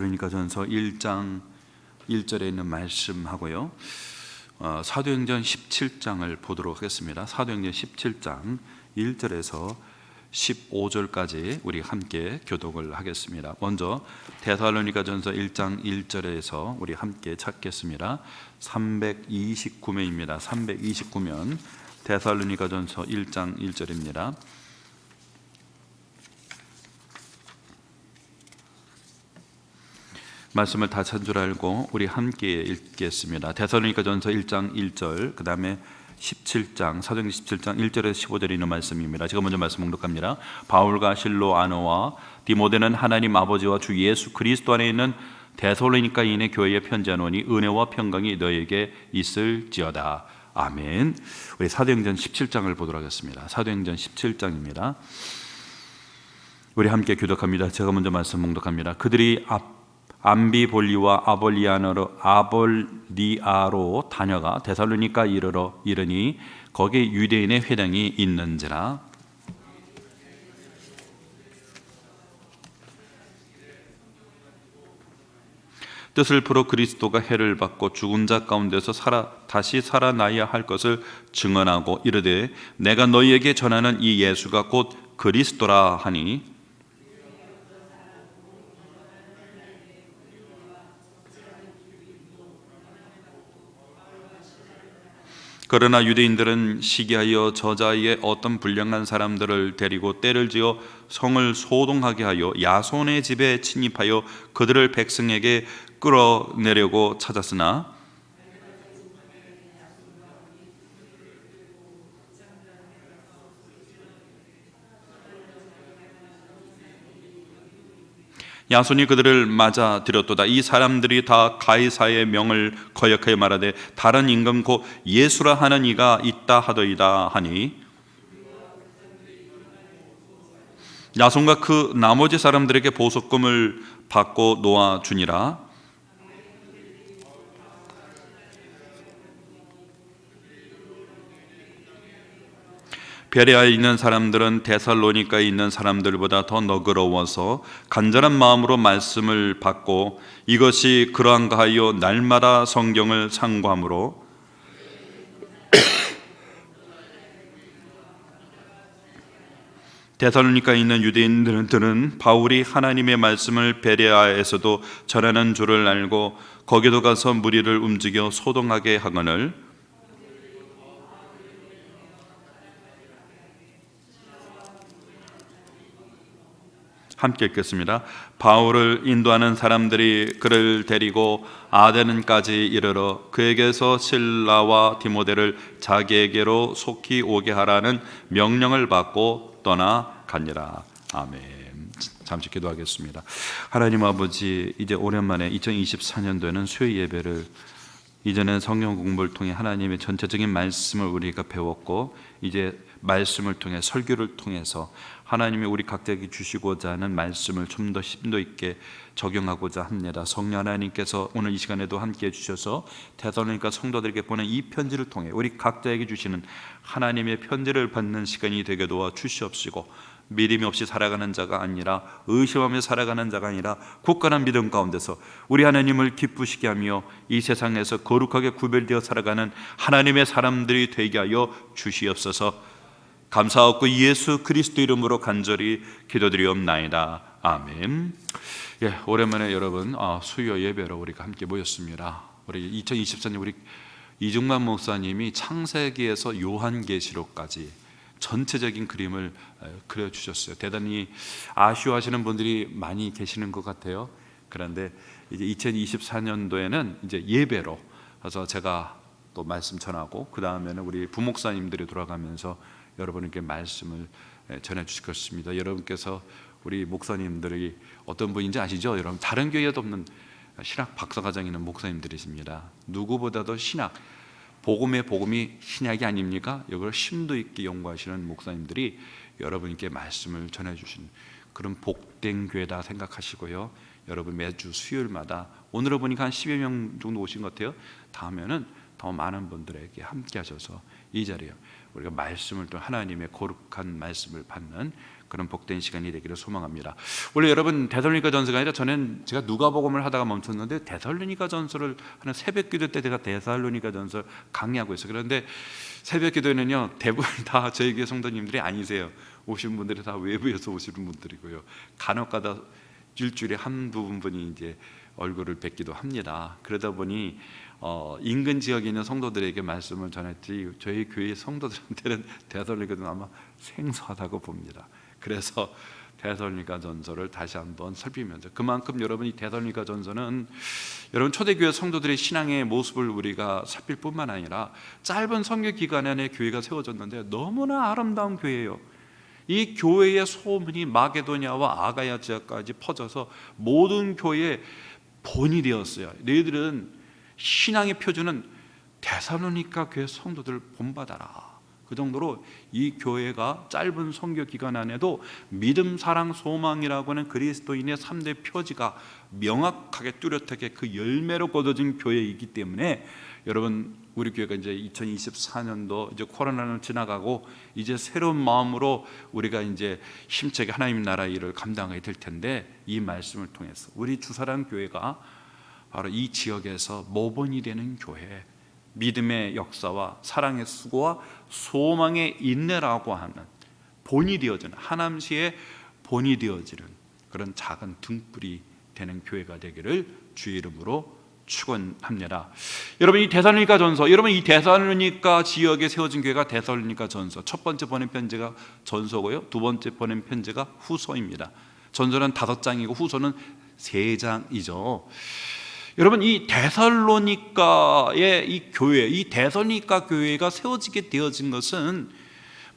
데살로니가전서 1장 1절에 있는 말씀하고요. 사도행전 17장을 보도록 하겠습니다. 사도행전 17장 1절에서 15절까지 우리 함께 교독을 하겠습니다. 먼저 데살로니가전서 1장 1절에서 우리 함께 찾겠습니다. 329면입니다. 329면 데살로니가전서 1장 1절입니다. 말씀을 다 찬 줄 알고 우리 함께 읽겠습니다. 데살로니가전서 1장 1절, 그 다음에 17장, 사도행전 17장 1절에서 15절에 있는 말씀입니다. 제가 먼저 말씀 봉독합니다. 바울과 실로아노와 디모데는 하나님 아버지와 주 예수 그리스도 안에 있는 데살로니가인의 교회에 편지하노니 은혜와 평강이 너에게 있을지어다. 아멘. 우리 사도행전 17장을 보도록 하겠습니다. 사도행전 17장입니다. 우리 함께 교독합니다. 제가 먼저 말씀 봉독합니다. 그들이 암비볼리와 아볼리아로 다녀가 데살로니가 이르니 거기 유대인의 회당이 있는지라. 뜻을 풀어 그리스도가 해를 받고 죽은 자 가운데서 다시 살아나야 할 것을 증언하고 이르되 내가 너희에게 전하는 이 예수가 곧 그리스도라 하니, 그러나 유대인들은 시기하여 저자의 어떤 불량한 사람들을 데리고 때를 지어 성을 소동하게 하여 야손의 집에 침입하여 그들을 백성에게 끌어내려고 찾았으나 야손이 그들을 맞아 들였도다. 이 사람들이 다 가이사의 명을 거역하여 말하되 다른 임금 곧 예수라 하는 이가 있다 하더이다 하니, 야손과 그 나머지 사람들에게 보석금을 받고 놓아주니라. 베레아에 있는 사람들은 데살로니가에 있는 사람들보다 더 너그러워서 간절한 마음으로 말씀을 받고 이것이 그러한가 하여 날마다 성경을 상고함으로 데살로니가에 있는 유대인들은 바울이 하나님의 말씀을 베레아에서도 전하는 줄을 알고 거기도 가서 무리를 움직여 소동하게 하거늘 함께 읽겠습니다. 바울을 인도하는 사람들이 그를 데리고 아데는까지 이르러 그에게서 실라와 디모데를 자기에게로 속히 오게 하라는 명령을 받고 떠나가니라. 아멘. 잠시 기도하겠습니다. 하나님 아버지, 이제 오랜만에 2024년도에는 수요 예배를, 이전에는 성경 공부를 통해 하나님의 전체적인 말씀을 우리가 배웠고 이제 말씀을 통해 설교를 통해서 하나님이 우리 각자에게 주시고자 하는 말씀을 좀 더 심도 있게 적용하고자 합니다. 성령 하나님께서 오늘 이 시간에도 함께 해주셔서 데살로니가 성도들에게 보낸 이 편지를 통해 우리 각자에게 주시는 하나님의 편지를 받는 시간이 되게 도와 주시옵시고, 믿음이 없이 살아가는 자가 아니라 의심하며 살아가는 자가 아니라 굳건한 믿음 가운데서 우리 하나님을 기쁘시게 하며 이 세상에서 거룩하게 구별되어 살아가는 하나님의 사람들이 되게 하여 주시옵소서. 감사하고 예수 그리스도 이름으로 간절히 기도드리옵나이다. 아멘. 예, 오랜만에 여러분 수요 예배로 우리가 함께 모였습니다. 우리 2024년 우리 이중만 목사님이 창세기에서 요한계시록까지 전체적인 그림을 그려주셨어요. 대단히 아쉬워하시는 분들이 많이 계시는 것 같아요. 그런데 이제 2024년도에는 이제 예배로 그래서 제가 또 말씀 전하고 그 다음에는 우리 부목사님들이 돌아가면서 여러분께 말씀을 전해 주실 것입니다. 여러분께서 우리 목사님들이 어떤 분인지 아시죠? 여러분, 다른 교회에도 없는 신학 박사과정이 있는 목사님들이십니다. 누구보다도 신학, 복음이 신약이 아닙니까? 이걸 심도 있게 연구하시는 목사님들이 여러분께 말씀을 전해 주신 그런 복된 교회다 생각하시고요. 여러분 매주 수요일마다, 오늘을 보니까 한 10여 명 정도 오신 것 같아요. 다음에는 더 많은 분들에게 함께 하셔서 이 자리에 우리가 말씀을 또 하나님의 거룩한 말씀을 받는 그런 복된 시간이 되기를 소망합니다. 원래 여러분 데살로니가 전서가 아니라 저는 제가 누가복음을 하다가 멈췄는데 데살로니가 전서를 하는 새벽기도 때 제가 데살로니가 전서 강의하고 있어요. 그런데 새벽기도에는요 대부분 다 저희 교회 성도님들이 아니세요. 오신 분들이 다 외부에서 오시는 분들이고요. 간혹가다 일주일에 한두 분이 이제 얼굴을 뵙기도 합니다. 그러다 보니 인근 지역에 있는 성도들에게 말씀을 전했지 저희 교회 성도들한테는 데살로니가는 아마 생소하다고 봅니다. 그래서 데살로니가 전서를 다시 한번 살피면서 그만큼 여러분 이 데살로니가 전서는 여러분 초대교회 성도들의 신앙의 모습을 우리가 살필 뿐만 아니라 짧은 선교 기간 안에 교회가 세워졌는데 너무나 아름다운 교회예요. 이 교회의 소문이 마게도냐와 아가야 지역까지 퍼져서 모든 교회의 본이 되었어요. 너희들은 신앙의 표준은 데살로니가 교회 성도들을 본받아라. 그 정도로 이 교회가 짧은 선교 기간 안에도 믿음, 사랑, 소망이라고 하는 그리스도인의 3대 표지가 명확하게 뚜렷하게 그 열매로 거둬진 교회이기 때문에 여러분 우리 교회가 이제 2024년도 이제 코로나는 지나가고 이제 새로운 마음으로 우리가 이제 힘차게 하나님 나라 일을 감당하게 될 텐데 이 말씀을 통해서 우리 주사랑 교회가 바로 이 지역에서 모본이 되는 교회, 믿음의 역사와 사랑의 수고와 소망의 인내라고 하는 본이 되어지는 하남시의 본이 되어지는 그런 작은 등불이 되는 교회가 되기를 주의 이름으로 축원합니다. 여러분 이 데살로니가 전서, 여러분 이 데살로니가 지역에 세워진 교회가 데살로니가 전서, 첫 번째 보낸 편지가 전서고요, 두 번째 보낸 편지가 후서입니다. 전서는 5장이고 후서는 3장이죠. 여러분 이 데살로니가의 이 교회, 이 데살로니가 교회가 세워지게 되어진 것은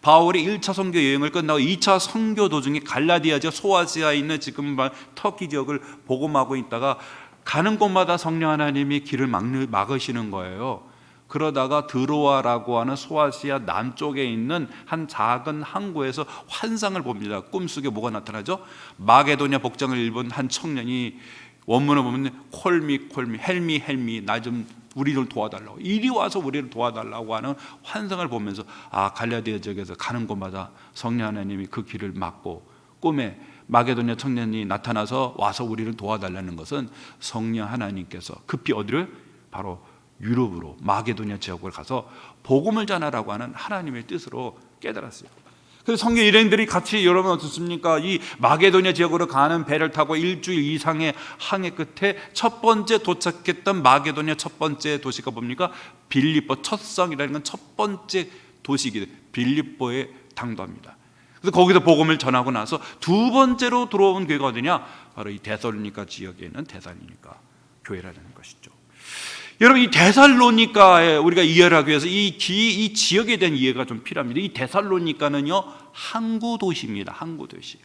바울이 1차 선교 여행을 끝나고 2차 선교 도중에 갈라디아 지역, 소아시아에 있는 지금 터키 지역을 복음하고 있다가 가는 곳마다 성령 하나님이 길을 막으시는 거예요. 그러다가 드로아라고 하는 소아시아 남쪽에 있는 한 작은 항구에서 환상을 봅니다. 꿈속에 뭐가 나타나죠? 마게도냐 복장을 입은 한 청년이 원문을 보면 콜미 헬미 나 좀 우리 좀 도와달라고, 이리 와서 우리를 도와달라고 하는 환상을 보면서 갈라디아 지역에서 가는 곳마다 성령 하나님이 그 길을 막고 꿈에 마게도냐 청년이 나타나서 와서 우리를 도와달라는 것은 성령 하나님께서 급히 어디를? 바로 유럽으로 마게도냐 지역을 가서 복음을 전하라고 하는 하나님의 뜻으로 깨달았어요. 그래서 선교 일행들이 같이 여러분 어떻습니까? 이 마게도냐 지역으로 가는 배를 타고 일주일 이상의 항해 끝에 첫 번째 도착했던 마게도냐 첫 번째 도시가 뭡니까? 빌립보, 첫 성이라는 건 첫 번째 도시이기 때문에 빌립보에 당도합니다. 그래서 거기서 복음을 전하고 나서 두 번째로 들어온 교회가 어디냐? 바로 이 데살로니가 지역에 있는 데살로니가 교회라는 것이죠. 여러분 이 데살로니가에 우리가 이해를 하기 위해서 이 지역에 대한 이해가 좀 필요합니다. 이 데살로니가는요 항구 도시입니다. 항구 도시.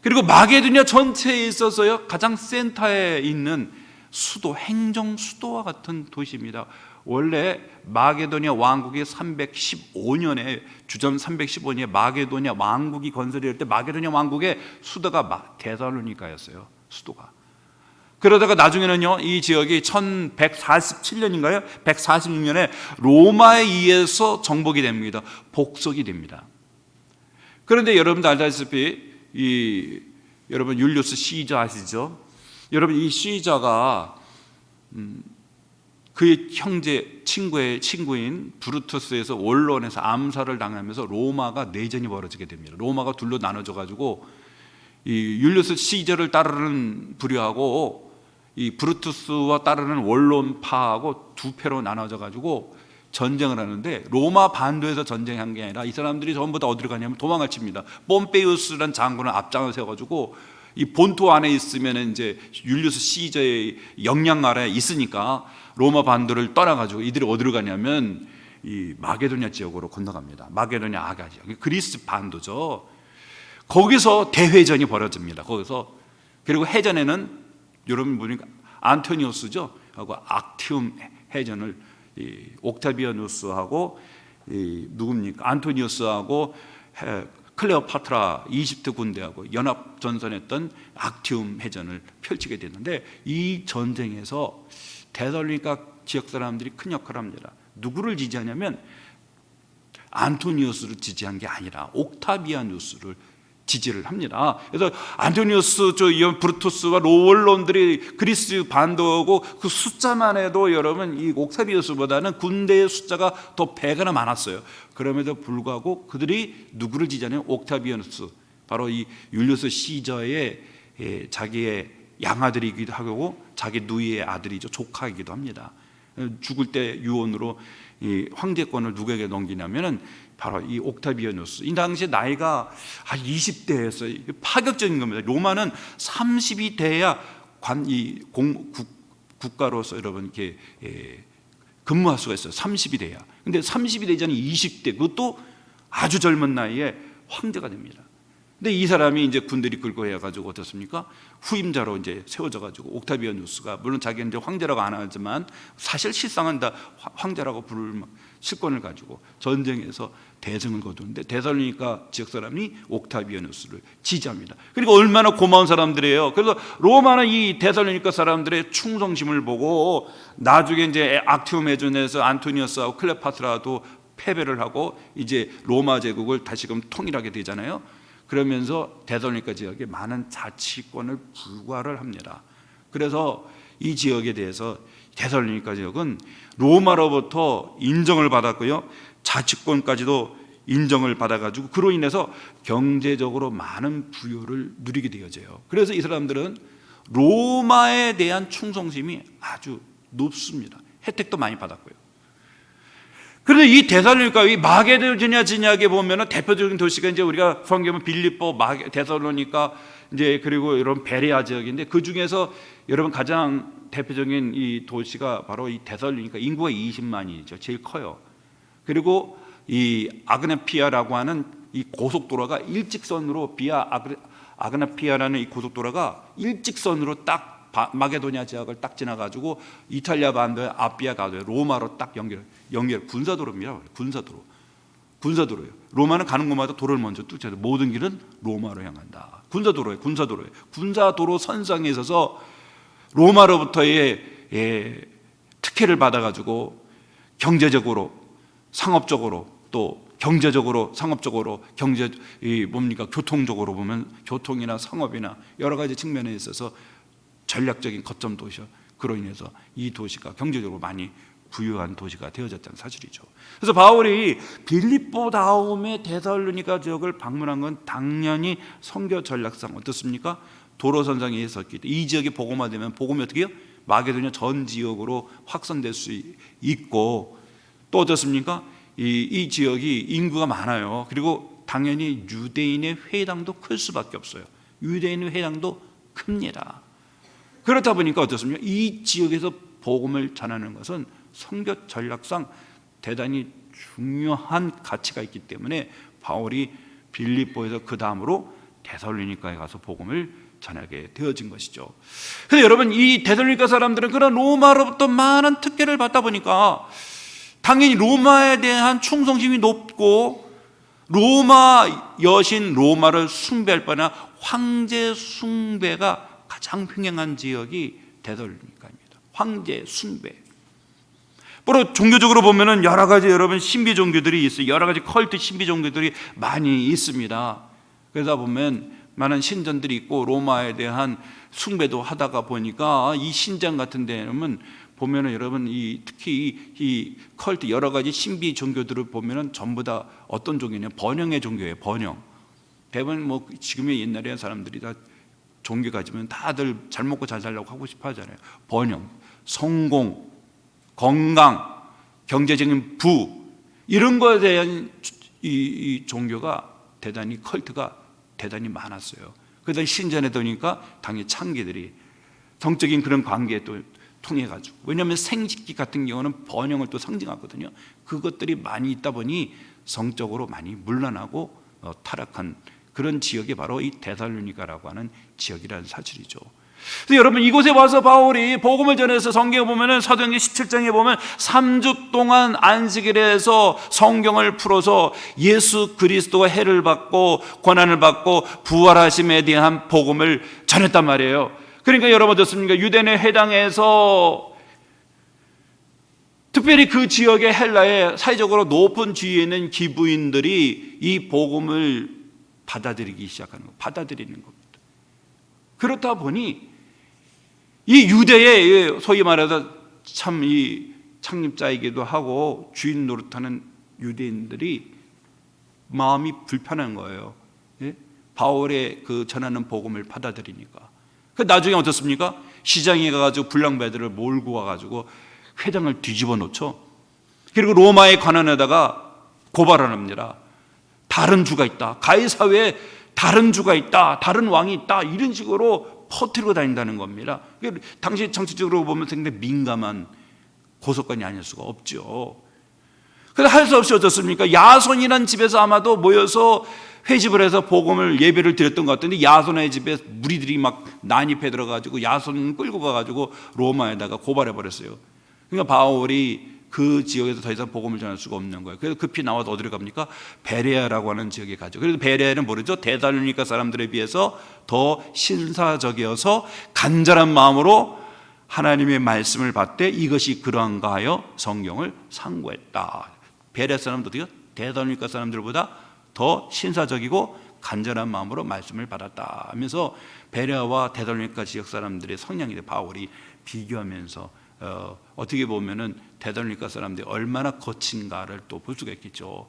그리고 마게도냐 전체에 있어서요 가장 센터에 있는 수도, 행정 수도와 같은 도시입니다. 원래 마게도냐 왕국이 315년에 주전 315년에 마게도냐 왕국이 건설될 때 마게도냐 왕국의 수도가 데살로니가였어요. 수도가. 그러다가 나중에는요 이 지역이 1147년인가요? 146년에 로마에 의해서 정복이 됩니다. 복속이 됩니다. 그런데 여러분도 알다시피 여러분 율리우스 시저 아시죠? 여러분 이 시저가 그의 형제 친구인 브루투스에서 원론에서 암살을 당하면서 로마가 내전이 벌어지게 됩니다. 로마가 둘로 나눠져 가지고 이 율리우스 시저를 따르는 부류하고 이 브루투스와 따르는 원론파하고 두 패로 나눠져 가지고 전쟁을 하는데 로마 반도에서 전쟁한 게 아니라 이 사람들이 전부 다 어디로 가냐면 도망을 칩니다. 폼페이우스라는 장군은 앞장을 세워가지고 이 본토 안에 있으면 이제 율리우스 시저의 영향 아래에 있으니까 로마 반도를 떠나가지고 이들이 어디로 가냐면 이 마게도냐 지역으로 건너갑니다. 마게도냐 아가 지역, 그리스 반도죠. 거기서 대회전이 벌어집니다. 거기서 그리고 해전에는 여러분 보니까 안토니우스죠 하고 악티움 해전을 옥타비아누스하고 누굽니까? 안토니우스하고 클레오파트라 이집트 군대하고 연합 전선했던 악티움 해전을 펼치게 됐는데 이 전쟁에서 데살로니가 지역 사람들이 큰 역할을 합니다. 누구를 지지하냐면 안토니우스를 지지한 게 아니라 옥타비아누스를 지지를 합니다. 그래서 안토니우스, 브루투스와 로원론들이 그리스 반도하고 그 숫자만 해도 여러분 이 옥타비아누스보다는 군대의 숫자가 더 배가 많았어요. 그럼에도 불구하고 그들이 누구를 지지하냐면 옥타비아누스, 바로 이 율리우스 시저의 자기의 양아들이기도 하고 자기 누이의 아들이죠. 조카이기도 합니다. 죽을 때 유언으로 이 황제권을 누구에게 넘기냐면은 바로 이 옥타비아누스. 이 당시에 나이가 한 20대였어요. 파격적인 겁니다. 로마는 30이 돼야 국가로서 여러분 이렇게 근무할 수가 있어요. 30이 돼야. 근데 30이 되지 않은 20대, 그것도 아주 젊은 나이에 황제가 됩니다. 근데 이 사람이 이제 군대를 끌고 해가지고 어떻습니까? 후임자로 이제 세워져가지고 옥타비아누스가, 물론 자기는 이제 황제라고 안 하지만 사실 실상은 다 황제라고 부를 실권을 가지고 전쟁에서 대승을 거두는데 데살로니가 지역 사람이 옥타비아누스를 지지합니다. 그리고 얼마나 고마운 사람들이에요. 그래서 로마는 이 데살로니가 사람들의 충성심을 보고 나중에 이제 악티움 해전에서 안토니우스하고 클레오파트라도 패배를 하고 이제 로마 제국을 다시금 통일하게 되잖아요. 그러면서 데살로니가 지역에 많은 자치권을 부과를 합니다. 그래서 이 지역에 대해서 데살로니가 지역은 로마로부터 인정을 받았고요, 자치권까지도 인정을 받아가지고 그로 인해서 경제적으로 많은 부여를 누리게 되어져요. 그래서 이 사람들은 로마에 대한 충성심이 아주 높습니다. 혜택도 많이 받았고요. 그런데 이 데살로니가, 이 마게도니아 진역에 보면은 대표적인 도시가 이제 우리가 성경은 빌립보, 데살로니가, 이제 그리고 이런 베레아 지역인데 그 중에서 여러분 가장 대표적인 이 도시가 바로 이 데살로니가, 인구가 20만이죠. 제일 커요. 그리고 이 아그나피아라고 하는 이 고속도로가 일직선으로, 아그나피아라는 이 고속도로가 일직선으로 딱 마게도니아 지역을 딱 지나가지고 이탈리아 반도의 아피아 가도에 로마로 딱 연결 군사도로입니다. 군사도로예요. 로마는 가는 곳마다 도로를 먼저 뚫잖아요. 모든 길은 로마로 향한다. 군사도로예요. 군사도로 선상에 있어서 로마로부터의 특혜를 받아가지고 경제적으로, 상업적으로, 또 경제적으로, 상업적으로, 교통적으로 보면 교통이나 상업이나 여러 가지 측면에 있어서 전략적인 거점 도시요. 그로 인해서 이 도시가 경제적으로 많이 부유한 도시가 되어졌다는 사실이죠. 그래서 바울이 빌립보 다음에 데살로니가 지역을 방문한 건 당연히 선교 전략상 어떻습니까? 도로선상에 있었기 때문에 이 지역이 복음화되면 복음이 어떻게 해요? 마게도니아 전 지역으로 확산될 수 있고, 또 어떻습니까? 이 지역이 인구가 많아요. 그리고 당연히 유대인의 회당도 클 수밖에 없어요. 유대인의 회당도 큽니다. 그렇다 보니까 어떻습니까? 이 지역에서 복음을 전하는 것은 선교 전략상 대단히 중요한 가치가 있기 때문에 바울이 빌립보에서 그 다음으로 데살로니가에 가서 복음을 전하게 되어진 것이죠. 그래서 여러분, 이 데살로니가 사람들은 그런 로마로부터 많은 특혜를 받다 보니까 당연히 로마에 대한 충성심이 높고, 로마 여신 로마를 숭배할 뻔한 황제 숭배가 가장 횡행한 지역이 데살로니가입니다. 황제 숭배. 바로 종교적으로 보면은 여러 가지 여러분 신비 종교들이 있어요. 여러 가지 컬트 신비 종교들이 많이 있습니다. 그러다 보면 많은 신전들이 있고 로마에 대한 숭배도 하다가 보니까 이 신전 같은 데는 보면은 여러분 특히 이 컬트 여러 가지 신비 종교들을 보면은 전부 다 어떤 종교냐, 번영의 종교예요. 번영. 대부분 지금의 옛날에 사람들이 다 종교 가지면 다들 잘 먹고 잘 살려고 하고 싶어 하잖아요. 번영, 성공, 건강, 경제적인 부, 이런 거에 대한 이 종교가 대단히, 컬트가 대단히 많았어요. 그러다 신전에 보니까 당연히 창기들이 성적인 그런 관계에 또 통해 가지고, 왜냐하면 생식기 같은 경우는 번영을 또 상징하거든요. 그것들이 많이 있다 보니 성적으로 많이 물러나고 타락한 그런 지역이 바로 이 데살로니가라고 하는 지역이라는 사실이죠. 그래서 여러분, 이곳에 와서 바울이 복음을 전해서 성경에 보면은 사도행전 17장에 보면 3주 동안 안식일에 해서 성경을 풀어서 예수 그리스도가 해를 받고 고난을 받고 부활하심에 대한 복음을 전했단 말이에요. 그러니까 여러분 어떻습니까? 유대인의 회당에서 특별히 그 지역의 헬라의 사회적으로 높은 지위에 있는 기부인들이 이 복음을 받아들이기 시작하는 거, 받아들이는 겁니다. 그렇다 보니 이 유대의 소위 말해서 참 이 창립자이기도 하고 주인 노릇하는 유대인들이 마음이 불편한 거예요. 예? 바울의 그 전하는 복음을 받아들이니까. 그 나중에 어떻습니까? 시장에 가가지고 불량배들을 몰고 와가지고 회당을 뒤집어 놓죠. 그리고 로마의 관원에다가 고발을 합니다. 다른 주가 있다. 가해 사회에 다른 주가 있다. 다른 왕이 있다. 이런 식으로 퍼뜨리고 다닌다는 겁니다. 당시 정치적으로 보면 굉장히 민감한 고소건이 아닐 수가 없죠. 그래서 할 수 없이 어떻습니까? 야손이라는 집에서 아마도 모여서 회집을 해서 복음을 예배를 드렸던 것 같은데 야손의 집에 무리들이 막 난입해 들어가지고 야손 끌고 가가지고 로마에다가 고발해 버렸어요. 그러니까 바울이 그 지역에서 더 이상 복음을 전할 수가 없는 거예요. 그래서 급히 나와서 어디로 갑니까? 베레아라고 하는 지역에 가죠. 그래서 베레아는 모르죠. 데살로니가 사람들에 비해서 더 신사적이어서 간절한 마음으로 하나님의 말씀을 받되 이것이 그러한가 하여 성경을 상고했다. 베레아 사람도 어디요? 데살로니가 사람들보다 더 신사적이고 간절한 마음으로 말씀을 받았다 하면서 베레아와 데살로니가 지역 사람들의 성향에 대해 바울이 비교하면서 어떻게 보면은 데살로니가 사람들이 얼마나 거친가를 또 볼 수가 있겠죠.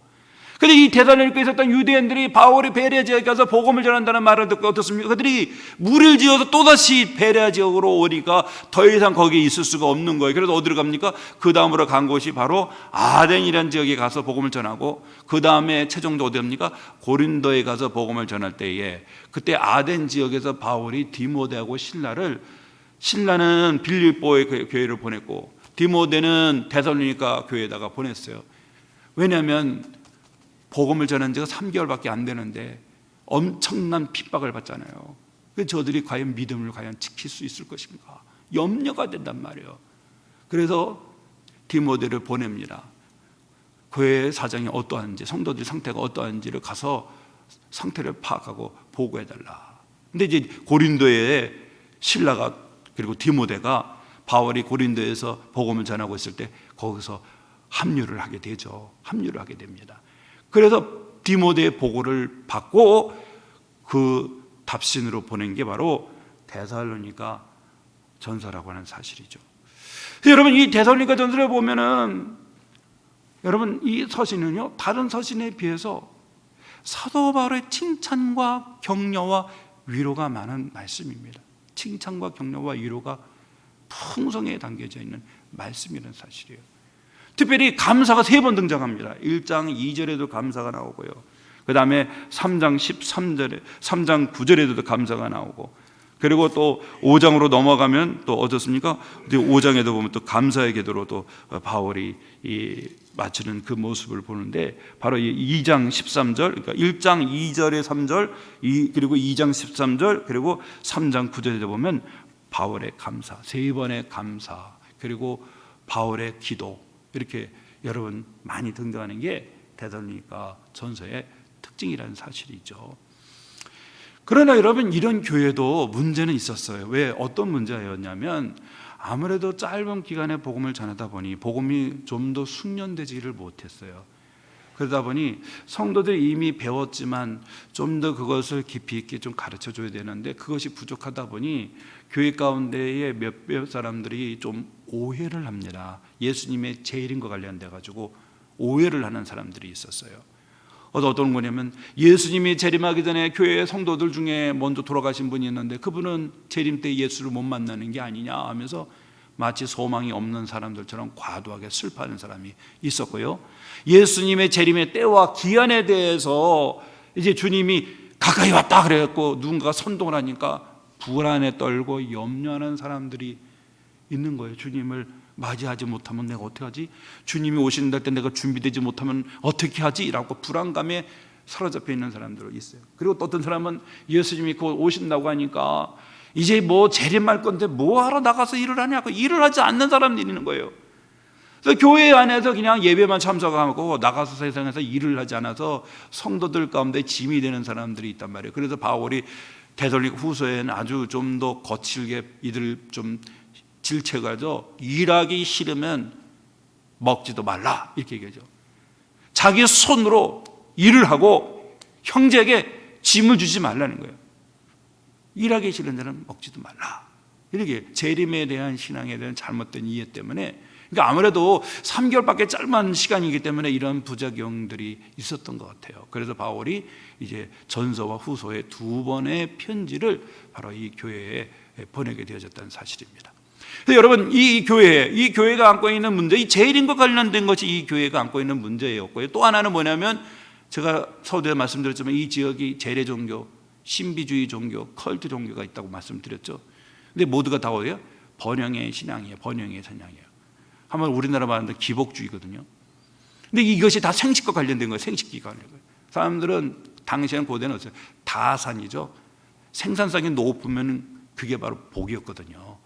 그런데 이 데살로니가에 있었던 유대인들이 바울이 베레아 지역에 가서 복음을 전한다는 말을 듣고 어떻습니까? 그들이 무리를 지어서 또다시 베레아 지역으로 오니까 더 이상 거기에 있을 수가 없는 거예요. 그래서 어디로 갑니까? 그 다음으로 간 곳이 바로 아덴이라는 지역에 가서 복음을 전하고 그 다음에 최종적으로 어디 갑니까? 고린도에 가서 복음을 전할 때에 그때 아덴 지역에서 바울이 디모데하고 신라는 빌립보의 교회를 보냈고 디모데는 데살로니가 교회에다가 보냈어요. 왜냐하면 복음을 전한 지가 3개월밖에 안 되는데 엄청난 핍박을 받잖아요. 그래서 저들이 과연 믿음을 과연 지킬 수 있을 것인가 염려가 된단 말이에요. 그래서 디모데를 보냅니다. 교회의 사정이 어떠한지 성도들 상태가 어떠한지를 가서 상태를 파악하고 보고해달라. 근데 이제 고린도에 신라가 그리고 디모데가 바울이 고린도에서 복음을 전하고 있을 때 거기서 합류를 하게 되죠. 합류를 하게 됩니다. 그래서 디모데의 보고를 받고 그 답신으로 보낸 게 바로 데살로니가 전서라고 하는 사실이죠. 여러분 이 데살로니가 전서를 보면은 여러분 이 서신은요 다른 서신에 비해서 사도 바울의 칭찬과 격려와 위로가 많은 말씀입니다. 칭찬과 격려와 위로가 풍성하게 담겨져 있는 말씀이라는 사실이에요. 특별히 감사가 3번 등장합니다. 1장 2절에도 감사가 나오고요. 그 다음에 3장 13절에 3장 9절에도 감사가 나오고 그리고 또 5장으로 넘어가면 또 어떻습니까? 5장에도 보면 또 감사의 기도로 또 바울이 마치는 그 모습을 보는데 바로 이 2장 13절 그러니까 1장 2절에 3절 그리고 2장 13절 그리고 3장 9절에 보면 바울의 감사 3번의 감사 그리고 바울의 기도 이렇게 여러분 많이 등장하는 게 데살로니가 전서의 특징이라는 사실이죠. 그러나 여러분 이런 교회도 문제는 있었어요. 왜 어떤 문제였냐면 아무래도 짧은 기간에 복음을 전하다 보니 복음이 좀 더 숙련되지를 못했어요. 그러다 보니 성도들이 이미 배웠지만 좀 더 그것을 깊이 있게 좀 가르쳐 줘야 되는데 그것이 부족하다 보니 교회 가운데에 몇몇 사람들이 좀 오해를 합니다. 예수님의 재림과 관련돼 가지고 오해를 하는 사람들이 있었어요. 어떤 거냐면 예수님이 재림하기 전에 교회 성도들 중에 먼저 돌아가신 분이 있는데 그분은 재림 때 예수를 못 만나는 게 아니냐 하면서 마치 소망이 없는 사람들처럼 과도하게 슬퍼하는 사람이 있었고요. 예수님의 재림의 때와 기한에 대해서 이제 주님이 가까이 왔다 그래갖고 누군가가 선동을 하니까 불안에 떨고 염려하는 사람들이 있는 거예요. 주님을 맞이하지 못하면 내가 어떻게 하지? 주님이 오신다 때 내가 준비되지 못하면 어떻게 하지? 라고 불안감에 사로잡혀 있는 사람들이 있어요. 그리고 또 어떤 사람은 예수님이 곧 오신다고 하니까 이제 뭐 재림할 건데 뭐하러 나가서 일을 하냐고 일을 하지 않는 사람들이 있는 거예요. 그래서 교회 안에서 그냥 예배만 참석하고 나가서 세상에서 일을 하지 않아서 성도들 가운데 짐이 되는 사람들이 있단 말이에요. 그래서 바울이 데살로니가 후서에는 아주 좀 더 거칠게 이들을 좀 질책하죠. 일하기 싫으면 먹지도 말라 이렇게 얘기하죠. 자기 손으로 일을 하고 형제에게 짐을 주지 말라는 거예요. 일하기 싫은 자는 먹지도 말라. 이렇게 재림에 대한 신앙에 대한 잘못된 이해 때문에, 그러니까 아무래도 3개월밖에 짧은 시간이기 때문에 이런 부작용들이 있었던 것 같아요. 그래서 바울이 이제 전서와 후서의 2번의 편지를 바로 이 교회에 보내게 되어졌다는 사실입니다. 그래서 여러분, 이 교회가 안고 있는 문제, 이 재림과 관련된 것이 이 교회가 안고 있는 문제였고요. 또 하나는 뭐냐면, 제가 서두에 말씀드렸지만 이 지역이 재래 종교, 신비주의 종교, 컬트 종교가 있다고 말씀드렸죠. 근데 모두가 다 어디예요? 번영의 신앙이에요. 번영의 신앙이에요. 한번 우리나라 말하는 기복주의거든요. 근데 이것이 다 생식과 관련된 거예요. 생식기가 관련된 거예요. 사람들은 당시에는 고대는 어때요? 다산이죠. 생산성이 높으면 그게 바로 복이었거든요.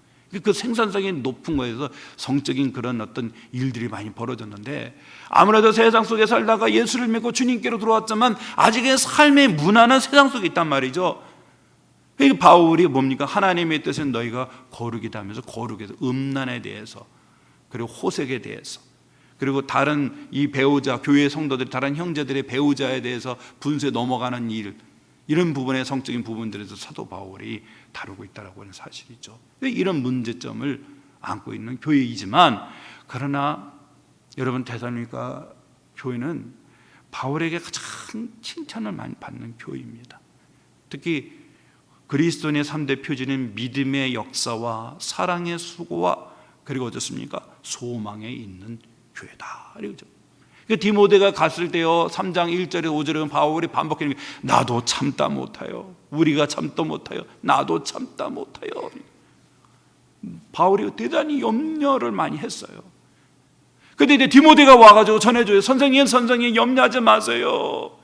그 생산성이 높은 거에서 성적인 그런 어떤 일들이 많이 벌어졌는데, 아무래도 세상 속에 살다가 예수를 믿고 주님께로 들어왔지만 아직은 삶의 문화는 세상 속에 있단 말이죠. 그러니까 바울이 뭡니까? 하나님의 뜻은 너희가 거룩이다 하면서 거룩에서 음란에 대해서, 그리고 호색에 대해서, 그리고 다른 이 배우자, 교회 성도들, 다른 형제들의 배우자에 대해서 분수에 넘어가는 일, 이런 부분의 성적인 부분들에서 사도 바울이 다루고 있다라고 하는 사실이죠. 이런 문제점을 안고 있는 교회이지만, 그러나 여러분, 데살로니가 교회는 바울에게 가장 칭찬을 많이 받는 교회입니다. 특히 그리스도인의 3대 표지는 믿음의 역사와 사랑의 수고와 그리고 어떻습니까? 소망에 있는 교회다. 이거죠. 디모데가 갔을 때요, 3장 1절에 5절에 바울이 반복하는 게, 나도 참다 못하여, 우리가 참다 못하여, 나도 참다 못하여. 바울이 대단히 염려를 많이 했어요. 근데 이제 디모데가 와가지고 전해줘요. 선생님 염려하지 마세요.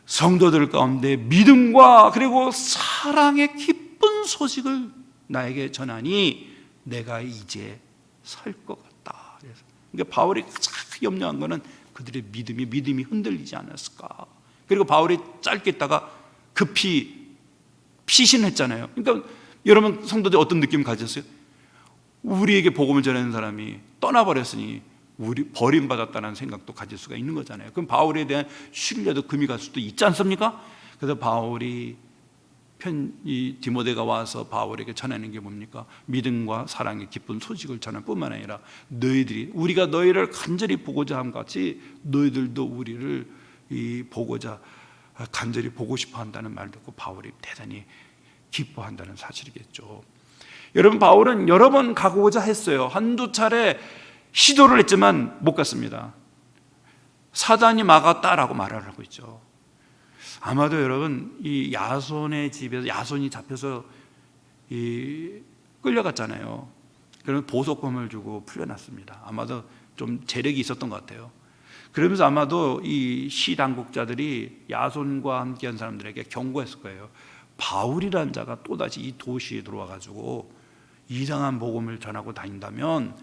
성도들 가운데 믿음과 그리고 사랑의 기쁜 소식을 나에게 전하니 내가 이제 살 것 같다. 그래서 그러니까 바울이 가장 염려한 것은 그들의 믿음이 흔들리지 않았을까. 그리고 바울이 짧게 있다가 급히 피신했잖아요. 그러니까 여러분 성도들 어떤 느낌 가졌어요? 우리에게 복음을 전하는 사람이 떠나버렸으니 우리 버림받았다는 생각도 가질 수가 있는 거잖아요. 그럼 바울에 대한 신뢰도 금이 갈 수도 있지 않습니까? 그래서 바울이 이 디모데가 와서 바울에게 전하는 게 뭡니까? 믿음과 사랑의 기쁜 소식을 전할 뿐만 아니라 우리가 너희를 간절히 보고자 함 같이 너희들도 우리를 보고자 간절히 보고 싶어 한다는 말 듣고 바울이 대단히 기뻐한다는 사실이겠죠. 여러분, 바울은 여러 번 가고자 했어요. 한두 차례 시도를 했지만 못 갔습니다. 사단이 막았다라고 말을 하고 있죠. 아마도 여러분, 이 야손의 집에서 야손이 잡혀서 끌려갔잖아요. 그러면 보석금을 주고 풀려났습니다. 아마도 좀 재력이 있었던 것 같아요. 그러면서 아마도 이 시당국자들이 야손과 함께한 사람들에게 경고했을 거예요. 바울이라는 자가 또다시 이 도시에 들어와가지고 이상한 복음을 전하고 다닌다면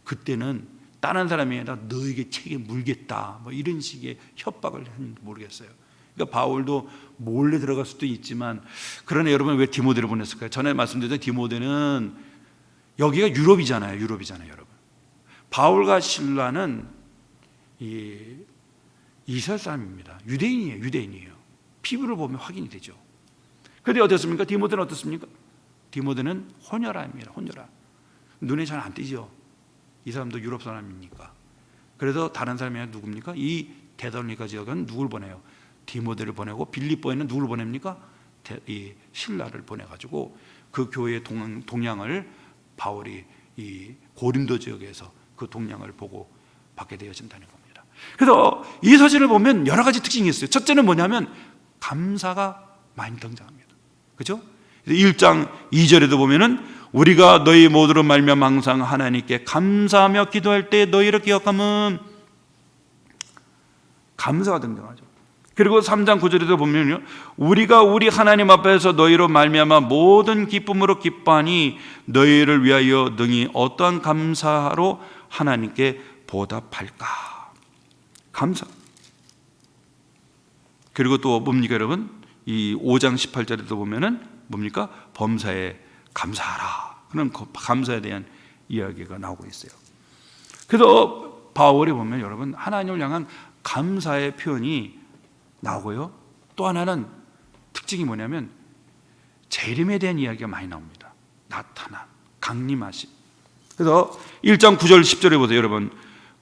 그때는 다른 사람이 아니라 너에게 책에 물겠다, 뭐 이런 식의 협박을 했는지 모르겠어요. 그러니까 바울도 몰래 들어갈 수도 있지만, 그러나 여러분 왜 디모데를 보냈을까요? 전에 말씀드렸던 디모데는 여기가 유럽이잖아요. 여러분, 바울과 실라는 이스라엘 사람입니다. 유대인이에요. 피부를 보면 확인이 되죠. 그런데 어떻습니까? 디모데는 어떻습니까? 디모데는 혼혈아입니다. 눈에 잘 안 띄죠. 이 사람도 유럽 사람이니까. 그래서 다른 사람이 아니라 누굽니까? 이 데살로니가 지역은 누굴 보내요? 디모데를 보내고, 빌립보에는 누굴 보냅니까? 이 실라를 보내가지고 그 교회의 동향을 바울이 이 고린도 지역에서 그 동향을 보고 받게 되어진다는 겁니다. 그래서 이 사진을 보면 여러 가지 특징이 있어요. 첫째는 뭐냐면 감사가 많이 등장합니다. 그렇죠? 1장 2절에도 보면은 우리가 너희 모두로 말미암아 항상 하나님께 감사하며 기도할 때 너희를 기억하면, 감사가 등장하죠. 그리고 3장 9절에도 보면요, 우리가 우리 하나님 앞에서 너희로 말미암아 모든 기쁨으로 기뻐하니 너희를 위하여 능히 어떠한 감사로 하나님께 보답할까. 감사. 그리고 또 뭡니까 여러분? 이 5장 18절에도 보면은 뭡니까? 범사에 감사하라. 그런 감사에 대한 이야기가 나오고 있어요. 그래서 바울이 보면 여러분 하나님을 향한 감사의 표현이 나오고요. 또 하나는 특징이 뭐냐면 재림에 대한 이야기가 많이 나옵니다. 나타나, 강림하심. 그래서 1장 9절 10절에 보세요. 여러분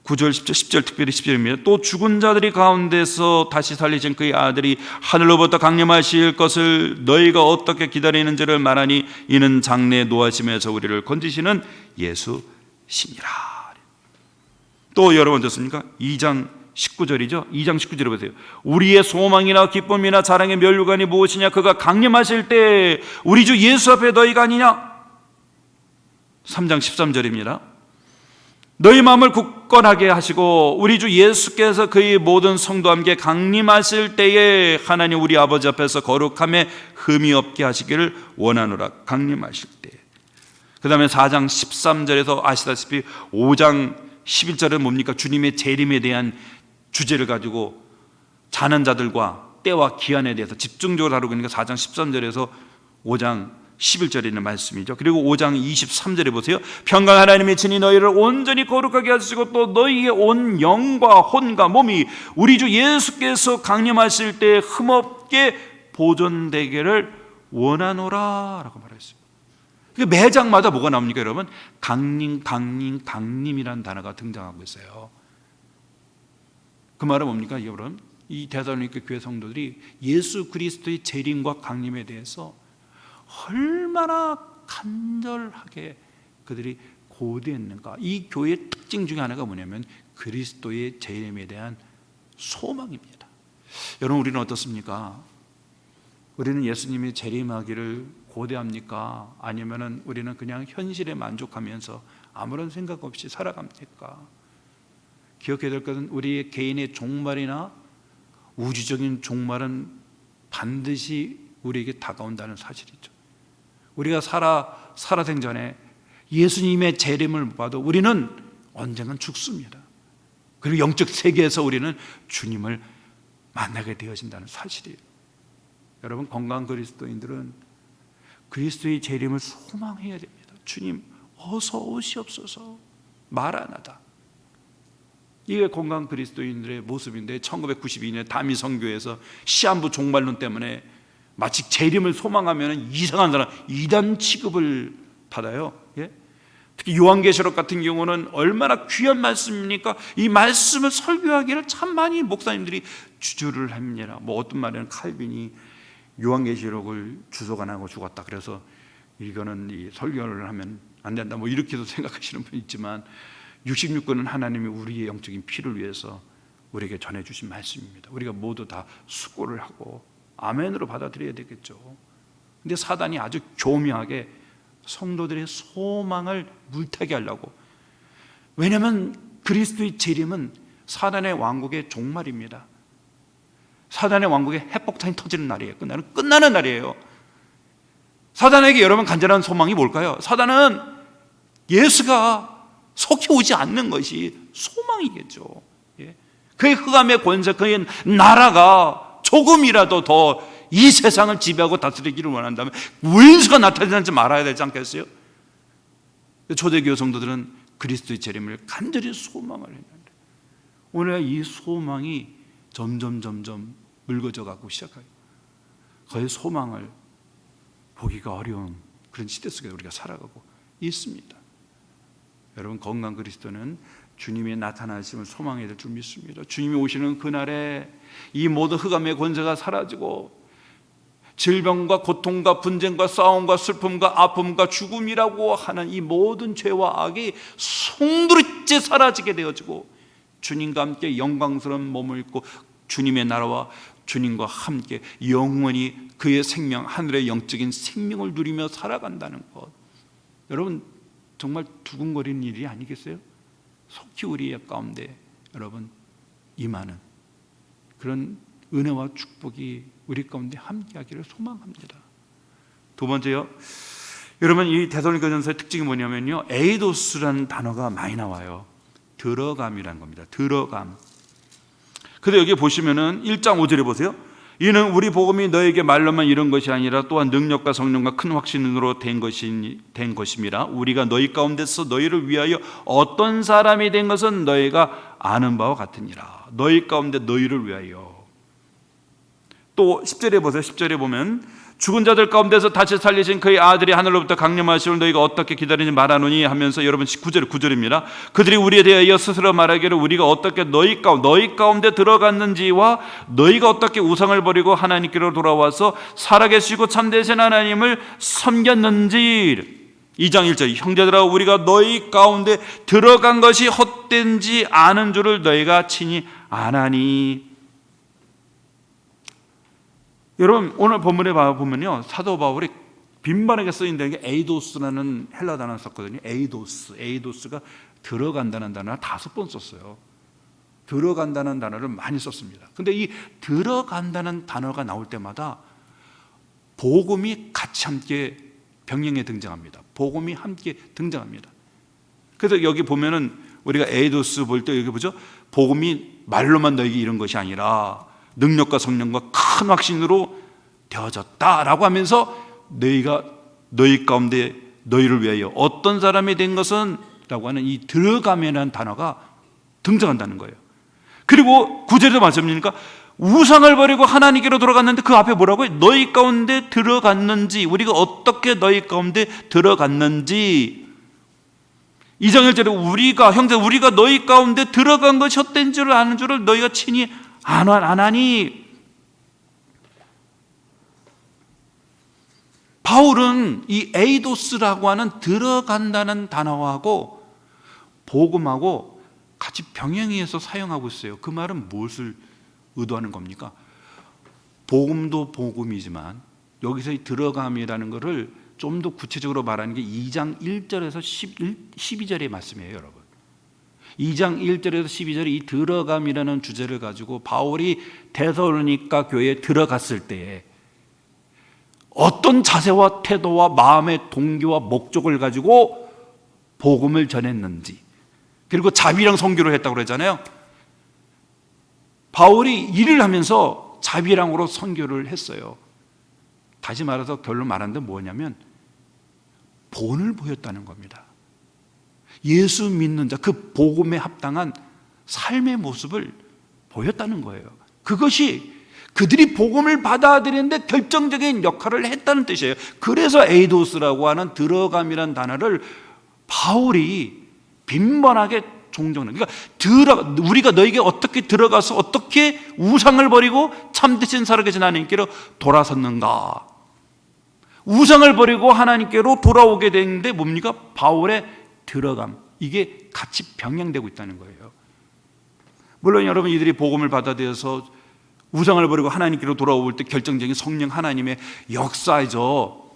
9절 10절 10절 특별히 10절입니다. 또 죽은 자들이 가운데서 다시 살리신 그의 아들이 하늘로부터 강림하실 것을 너희가 어떻게 기다리는지를 말하니 이는 장래 노하심에서 우리를 건지시는 예수시니라. 또 여러분 좋습니까? 2장 19절이죠. 2장 19절에 보세요. 우리의 소망이나 기쁨이나 자랑의 면류관이 무엇이냐? 그가 강림하실 때 우리 주 예수 앞에 너희가 아니냐? 3장 13절입니다. 너희 마음을 굳건하게 하시고 우리 주 예수께서 그의 모든 성도와 함께 강림하실 때에 하나님 우리 아버지 앞에서 거룩함에 흠이 없게 하시기를 원하노라. 강림하실 때. 그 다음에 4장 13절에서 아시다시피 5장 11절은 뭡니까? 주님의 재림에 대한 주제를 가지고 자는 자들과 때와 기한에 대해서 집중적으로 다루고 있는 게 4장 13절에서 5장 11절에 있는 말씀이죠. 그리고 5장 23절에 보세요. 평강 하나님이 친히 너희를 온전히 거룩하게 하시고 또 너희의 온 영과 혼과 몸이 우리 주 예수께서 강림하실 때 흠없게 보존되기를 원하노라 라고 말했습니다. 매 장마다 뭐가 나옵니까 여러분? 강림, 강림, 강림이라는 단어가 등장하고 있어요. 그 말은 뭡니까 여러분? 이 데살로니가 교회 성도들이 예수 그리스도의 재림과 강림에 대해서 얼마나 간절하게 그들이 고대했는가. 이 교회의 특징 중에 하나가 뭐냐면 그리스도의 재림에 대한 소망입니다. 여러분 우리는 어떻습니까? 우리는 예수님이 재림하기를 고대합니까? 아니면은 우리는 그냥 현실에 만족하면서 아무런 생각 없이 살아갑니까? 기억해야 될 것은 우리의 개인의 종말이나 우주적인 종말은 반드시 우리에게 다가온다는 사실이죠. 우리가 살아생전에 예수님의 재림을 봐도 우리는 언젠간 죽습니다. 그리고 영적 세계에서 우리는 주님을 만나게 되어진다는 사실이에요. 여러분 건강한 그리스도인들은 그리스도의 재림을 소망해야 됩니다. 주님 어서 오시옵소서. 마라나다. 이게 건강한 그리스도인들의 모습인데 1992년에 다미 선교에서 시한부 종말론 때문에 마치 재림을 소망하면 이상한 사람, 이단 취급을 받아요. 예? 특히 요한계시록 같은 경우는 얼마나 귀한 말씀입니까? 이 말씀을 설교하기를 참 많이 목사님들이 주저를 합니다. 뭐 어떤 말에는 칼빈이 요한계시록을 주석 안 하고 죽었다. 그래서 이거는 이 설교를 하면 안 된다. 뭐 이렇게도 생각하시는 분 있지만 66권은 하나님이 우리의 영적인 피를 위해서 우리에게 전해주신 말씀입니다. 우리가 모두 다 수고를 하고 아멘으로 받아들여야 되겠죠. 근데 사단이 아주 교묘하게 성도들의 소망을 물타게 하려고. 왜냐하면 그리스도의 재림은 사단의 왕국의 종말입니다. 사단의 왕국의 핵폭탄이 터지는 날이에요. 끝나는 날이에요. 사단에게 여러분 간절한 소망이 뭘까요? 사단은 예수가 속히 오지 않는 것이 소망이겠죠. 예? 그의 흑암의 권세, 그의 나라가 조금이라도 더 이 세상을 지배하고 다스리기를 원한다면 원수가 나타나지 말아야 되지 않겠어요? 초대교회 성도들은 그리스도의 재림을 간절히 소망을 했는데 오늘 이 소망이 점점 묽어져 가고 시작해요. 그의 소망을 보기가 어려운 그런 시대 속에 우리가 살아가고 있습니다. 여러분 건강 그리스도는 주님의 나타나심을 소망해야 될 줄 믿습니다. 주님이 오시는 그날에 이 모든 흑암의 권세가 사라지고 질병과 고통과 분쟁과 싸움과 슬픔과 아픔과 죽음이라고 하는 이 모든 죄와 악이 송두리째 사라지게 되어지고 주님과 함께 영광스러운 몸을 입고 주님의 나라와 주님과 함께 영원히 그의 생명, 하늘의 영적인 생명을 누리며 살아간다는 것. 여러분 정말 두근거리는 일이 아니겠어요? 속히 우리의 가운데 여러분 임하는 그런 은혜와 축복이 우리 가운데 함께하기를 소망합니다. 두 번째요, 여러분 이 데살로니가전서의 특징이 뭐냐면요, 에이도스라는 단어가 많이 나와요. 들어감이라는 겁니다. 들어감. 근데 여기 보시면은 1장 5절에 보세요. 이는 우리 복음이 너에게 말로만 이룬 것이 아니라 또한 능력과 성령과 큰 확신으로 된 것임이라. 우리가 너희 가운데서 너희를 위하여 어떤 사람이 된 것은 너희가 아는 바와 같으니라. 너희 가운데 너희를 위하여. 또 10절에 보세요. 10절에 보면 죽은 자들 가운데서 다시 살리신 그의 아들이 하늘로부터 강림하시올 너희가 어떻게 기다리는지 말하노니 하면서 여러분 9절입니다. 그들이 우리에 대하여 스스로 말하기를 우리가 어떻게 너희 가운데 들어갔는지와 너희가 어떻게 우상을 버리고 하나님께로 돌아와서 살아계시고 참되신 하나님을 섬겼는지. 2장 1절 형제들아 우리가 너희 가운데 들어간 것이 헛된지 아는 줄을 너희가 친히 아나니. 여러분 오늘 본문에 보면요 사도 바울이 빈번하게 쓰인다는 게 에이도스라는 헬라 단어를 썼거든요. 에이도스가 들어간다는 단어를 5번 썼어요. 들어간다는 단어를 많이 썼습니다. 근데 이 들어간다는 단어가 나올 때마다 복음이 같이 함께 병행에 등장합니다. 복음이 함께 등장합니다. 그래서 여기 보면은 우리가 에이도스 볼 때 여기 보죠. 복음이 말로만 너에게 이룬 것이 아니라 능력과 성령과 큰 확신으로 되어졌다라고 하면서 너희가 너희 가운데 너희를 위하여 어떤 사람이 된 것은 라고 하는 이 들어가면이라는 단어가 등장한다는 거예요. 그리고 9절에도 말씀드리니까 우상을 버리고 하나님께로 돌아갔는데 그 앞에 뭐라고요? 너희 가운데 들어갔는지, 우리가 어떻게 너희 가운데 들어갔는지. 2장 1절에 우리가 너희 가운데 들어간 것이 헛된 줄을 아는 줄을 너희가 친히 아나니. 바울은 이 에이도스라고 하는 들어간다는 단어하고 복음하고 같이 병행해서 사용하고 있어요. 그 말은 무엇을 의도하는 겁니까? 복음도 복음이지만 여기서 이 들어감이라는 것을 좀 더 구체적으로 말하는 게 2장 1절에서 12절의 말씀이에요, 여러분. 2장 1절에서 12절에 이 들어감이라는 주제를 가지고 바울이 데살로니가 교회에 들어갔을 때에 어떤 자세와 태도와 마음의 동기와 목적을 가지고 복음을 전했는지, 그리고 자비랑 선교를 했다고 그러잖아요. 바울이 일을 하면서 자비랑으로 선교를 했어요. 다시 말해서 결론 말하는데 뭐냐면 본을 보였다는 겁니다. 예수 믿는 자, 그 복음에 합당한 삶의 모습을 보였다는 거예요. 그것이 그들이 복음을 받아들이는데 결정적인 역할을 했다는 뜻이에요. 그래서 에이도스라고 하는 들어감이라는 단어를 바울이 빈번하게 종종, 그러니까 우리가 너에게 어떻게 들어가서 어떻게 우상을 버리고 참되신 살아계신 하나님께로 돌아섰는가. 우상을 버리고 하나님께로 돌아오게 되는데 뭡니까? 바울의 들어감, 이게 같이 병행되고 있다는 거예요. 물론 여러분, 이들이 복음을 받아들여서 우상을 버리고 하나님께로 돌아올 때 결정적인 성령 하나님의 역사이죠.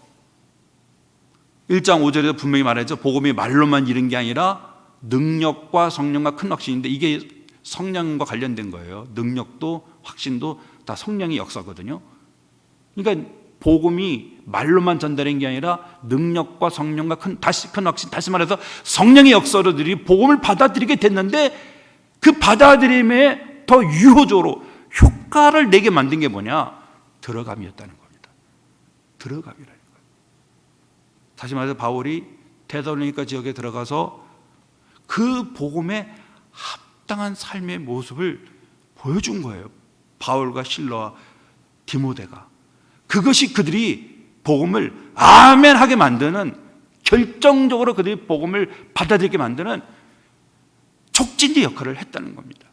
1장 5절에도 분명히 말하죠. 복음이 말로만 이른 게 아니라 능력과 성령과 큰 확신인데, 이게 성령과 관련된 거예요. 능력도 확신도 다 성령의 역사거든요. 그러니까 복음이 말로만 전달한 게 아니라 능력과 성령과 큰 확신, 다시 말해서 성령의 역사로들이 복음을 받아들이게 됐는데, 그 받아들임에 더 유효적으로 효과를 내게 만든 게 뭐냐? 들어감이었다는 겁니다. 들어감이라는 거예요. 다시 말해서 바울이 데살로니가 지역에 들어가서 그 복음에 합당한 삶의 모습을 보여준 거예요. 바울과 실라와 디모데가. 그것이 그들이 복음을 아멘하게 만드는, 결정적으로 그들이 복음을 받아들이게 만드는 촉진제 역할을 했다는 겁니다.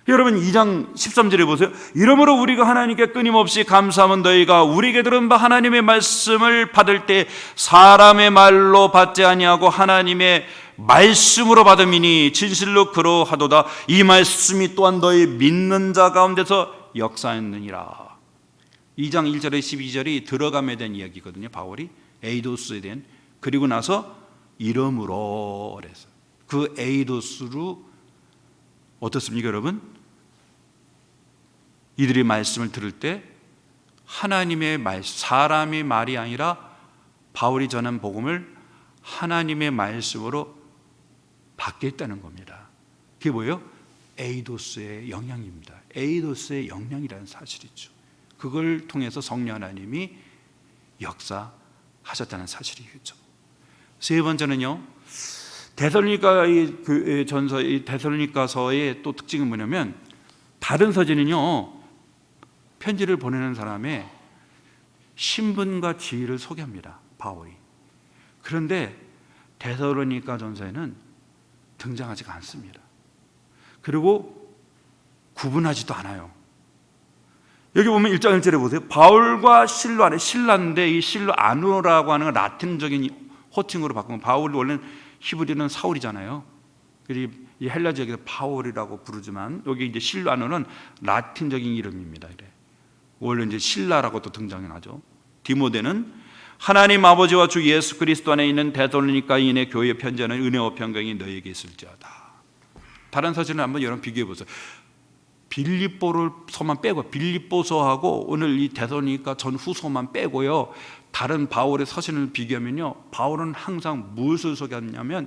여러분, 2장 13절에 보세요. 이러므로 우리가 하나님께 끊임없이 감사하면 너희가 우리에게 들은 바 하나님의 말씀을 받을 때 사람의 말로 받지 아니하고 하나님의 말씀으로 받음이니 진실로 그러하도다. 이 말씀이 또한 너희 믿는 자 가운데서 역사했느니라. 2장 1절에 12절이 들어감에 대한 이야기거든요. 바울이 에이도스에 대한. 그리고 나서 이러므로 그래서 그 에이도스로 어떻습니까, 여러분? 이들이 말씀을 들을 때 하나님의 말, 사람의 말이 아니라 바울이 전한 복음을 하나님의 말씀으로 받게 했다는 겁니다. 그게 뭐예요? 에이도스의 영향입니다. 에이도스의 영향이라는 사실이죠. 그걸 통해서 성령 하나님이 역사하셨다는 사실이겠죠. 세 번째는요, 데살로니가서의 또 특징은 뭐냐면, 다른 서신은요 편지를 보내는 사람의 신분과 지위를 소개합니다, 바울이. 그런데 데살로니가 전서에는 등장하지가 않습니다. 그리고 구분하지도 않아요. 여기 보면 1장 1절에 보세요. 바울과 실로 안에, 실라인데 이 실로 아누라고 하는 건 라틴적인 호칭으로 바꾸면, 바울이 원래는 히브리는 사울이잖아요. 그리고 이 헬라 지역에서 바울이라고 부르지만 여기 이제 실로 아누는 라틴적인 이름입니다. 원래 이제 실라라고 또 등장이 나죠. 디모데는 하나님 아버지와 주 예수 그리스도 안에 있는 데살로니가인의 교회에 편지하는 은혜와 평강이 너에게 있을지어다. 다른 서신을 한번 여러분 비교해 보세요. 빌립보서만 빼고, 빌립보서하고 오늘 이 데살로니가 전후서만 빼고요, 다른 바울의 서신을 비교하면요, 바울은 항상 무엇을 소개하냐면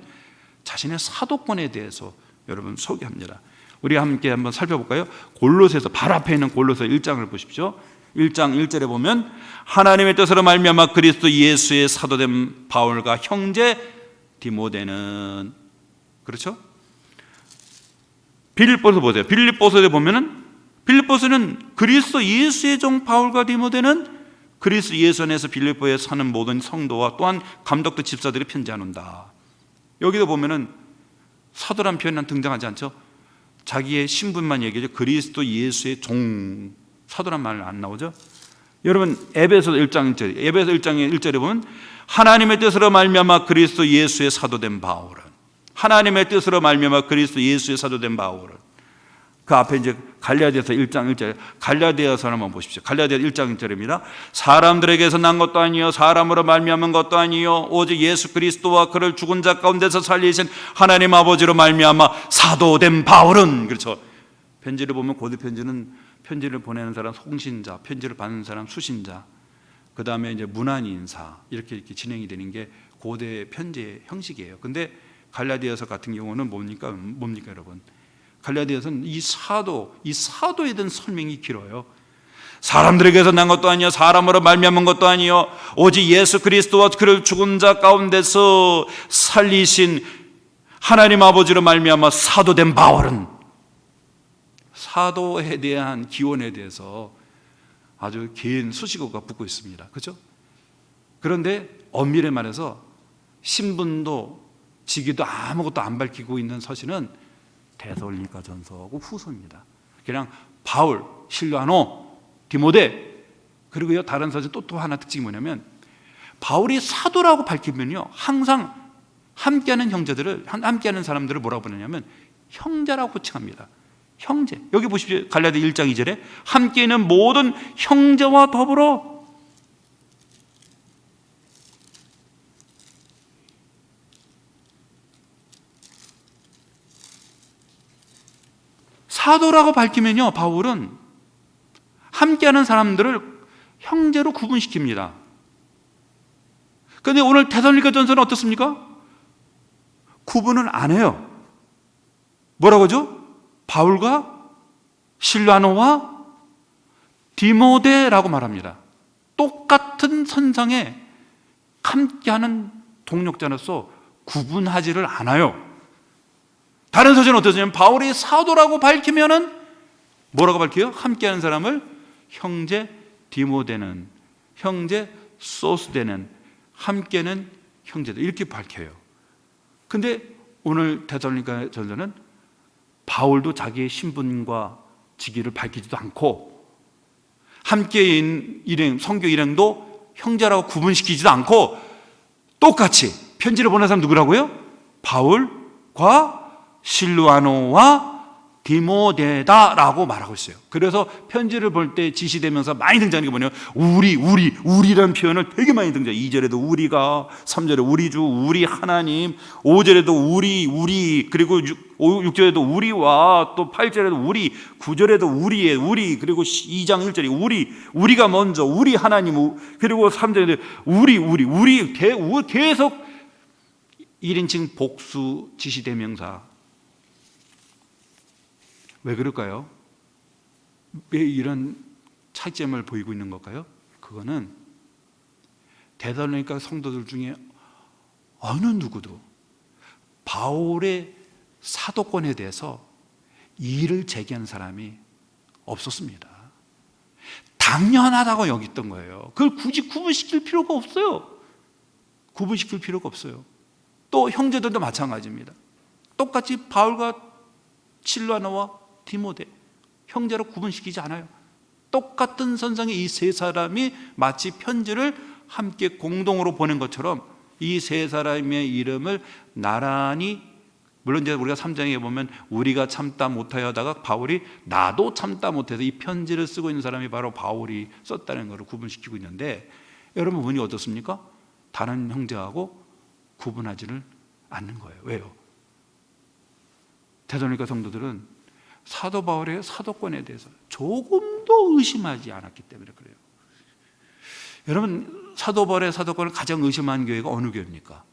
자신의 사도권에 대해서 여러분 소개합니다. 우리 함께 한번 살펴볼까요? 골로새서, 바로 앞에 있는 골로새 1장을 보십시오. 1장 1절에 보면 하나님의 뜻으로 말미암아 그리스도 예수의 사도된 바울과 형제 디모데는, 그렇죠? 빌립보서 보세요. 빌립보서에 보면은, 빌립보서는 그리스도 예수의 종 바울과 디모데는 그리스도 예수 안에서 빌립보에 사는 모든 성도와 또한 감독도 집사들이 편지하는다. 여기도 보면은 사도란 표현은 등장하지 않죠. 자기의 신분만 얘기하죠. 그리스도 예수의 종, 사도란 말 안 나오죠. 여러분 에베소 1장 1절, 에베소 1장 1절에 보면 하나님의 뜻으로 말미암아 그리스도 예수의 사도된 바울은, 하나님의 뜻으로 말미암아 그리스도 예수의 사도된 바울은, 그 앞에 이제 갈라디아서 1장 1절, 갈라디아서 한번 보십시오. 갈라디아 1장 1절입니다. 사람들에게서 난 것도 아니요 사람으로 말미암은 것도 아니요 오직 예수 그리스도와 그를 죽은 자 가운데서 살리신 하나님 아버지로 말미암아 사도된 바울은, 그렇죠. 편지를 보면 고대 편지는 편지를 보내는 사람 송신자, 편지를 받는 사람 수신자, 그 다음에 이제 문안 인사, 이렇게 진행이 되는 게 고대 편지의 형식이에요. 근데 갈라디아서 같은 경우는 뭡니까 여러분? 갈라디아서는 이 사도에 대한 설명이 길어요. 사람들에게서 난 것도 아니요 사람으로 말미암은 것도 아니요 오직 예수 그리스도와 그를 죽은 자 가운데서 살리신 하나님 아버지로 말미암아 사도된 바울은, 사도에 대한 기원에 대해서 아주 긴 수식어가 붙고 있습니다. 그렇죠? 그런데 엄밀히 말해서 신분도 직위도 아무것도 안 밝히고 있는 서신은 데살로니가 전서하고 후서입니다. 그냥 바울, 실라노, 디모데, 그리고요 다른 서신 또 하나 특징이 뭐냐면, 바울이 사도라고 밝히면요 항상 함께하는 형제들을, 함께하는 사람들을 뭐라고 부르냐면 형제라고 호칭합니다. 형제. 여기 보십시오. 갈라디아 1장 2절에 함께 있는 모든 형제와 더불어, 사도라고 밝히면요 바울은 함께하는 사람들을 형제로 구분시킵니다. 그런데 오늘 데살로니가 전서는 어떻습니까? 구분을 안 해요. 뭐라고 하죠? 바울과 실라노와 디모데라고 말합니다. 똑같은 선상에 함께하는 동력자로서 구분하지를 않아요. 다른 서신은 어떠냐면 바울이 사도라고 밝히면은 뭐라고 밝혀요? 함께하는 사람을 형제 디모데는, 형제 소스데는, 함께는 형제들, 이렇게 밝혀요. 근데 오늘 데살로니가 전서는 바울도 자기의 신분과 직위를 밝히지도 않고, 함께인 일행, 선교 일행도 형제라고 구분시키지도 않고, 똑같이 편지를 보낸 사람 누구라고요? 바울과 실루아노와 디모데다라고 말하고 있어요. 그래서 편지를 볼 때 지시대명사 많이 등장하는 게 뭐냐면 우리라는 표현을 되게 많이 등장해요. 2절에도 우리가, 3절에 우리 주, 우리 하나님, 5절에도 우리, 그리고 6절에도 우리와, 또 8절에도 우리, 9절에도 우리, 그리고 2장 1절에 우리가 먼저, 우리 하나님, 그리고 3절에 우리 계속 1인칭 복수 지시대명사. 왜 그럴까요? 왜 이런 차이점을 보이고 있는 걸까요? 그거는 데살로니가 성도들 중에 어느 누구도 바울의 사도권에 대해서 이의를 제기하는 사람이 없었습니다. 당연하다고 여겼던 거예요. 그걸 굳이 구분시킬 필요가 없어요. 구분시킬 필요가 없어요. 또 형제들도 마찬가지입니다. 똑같이 바울과 실라나와 디모데 형제로 구분시키지 않아요. 똑같은 선상에 이 세 사람이 마치 편지를 함께 공동으로 보낸 것처럼 이 세 사람의 이름을 나란히, 물론 이제 우리가 3장에 보면 우리가 참다 못하여다가 바울이 나도 참다 못해서 이 편지를 쓰고 있는 사람이 바로 바울이 썼다는 것을 구분시키고 있는데, 여러분 보니 어떻습니까? 다른 형제하고 구분하지를 않는 거예요. 왜요? 데살로니가 성도들은 사도 바울의 사도권에 대해서 조금도 의심하지 않았기 때문에 그래요. 여러분, 사도 바울의 사도권을 가장 의심한 교회가 어느 교회입니까?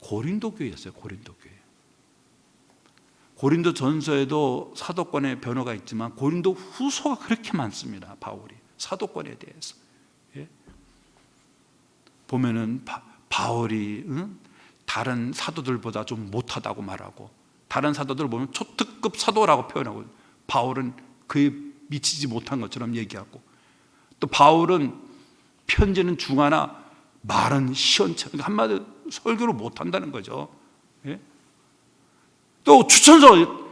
고린도 교회였어요. 고린도 교회. 고린도 전서에도 사도권의 변호가 있지만 고린도 후서가 그렇게 많습니다. 바울이 사도권에 대해서. 예? 보면은 바울이 다른 사도들보다 좀 못하다고 말하고, 다른 사도들 보면 초특급 사도라고 표현하고, 바울은 그에 미치지 못한 것처럼 얘기하고, 또 바울은 편지는 중하나 말은 시원찮아. 그러니까 한마디로 설교를 못한다는 거죠. 예? 또 추천서,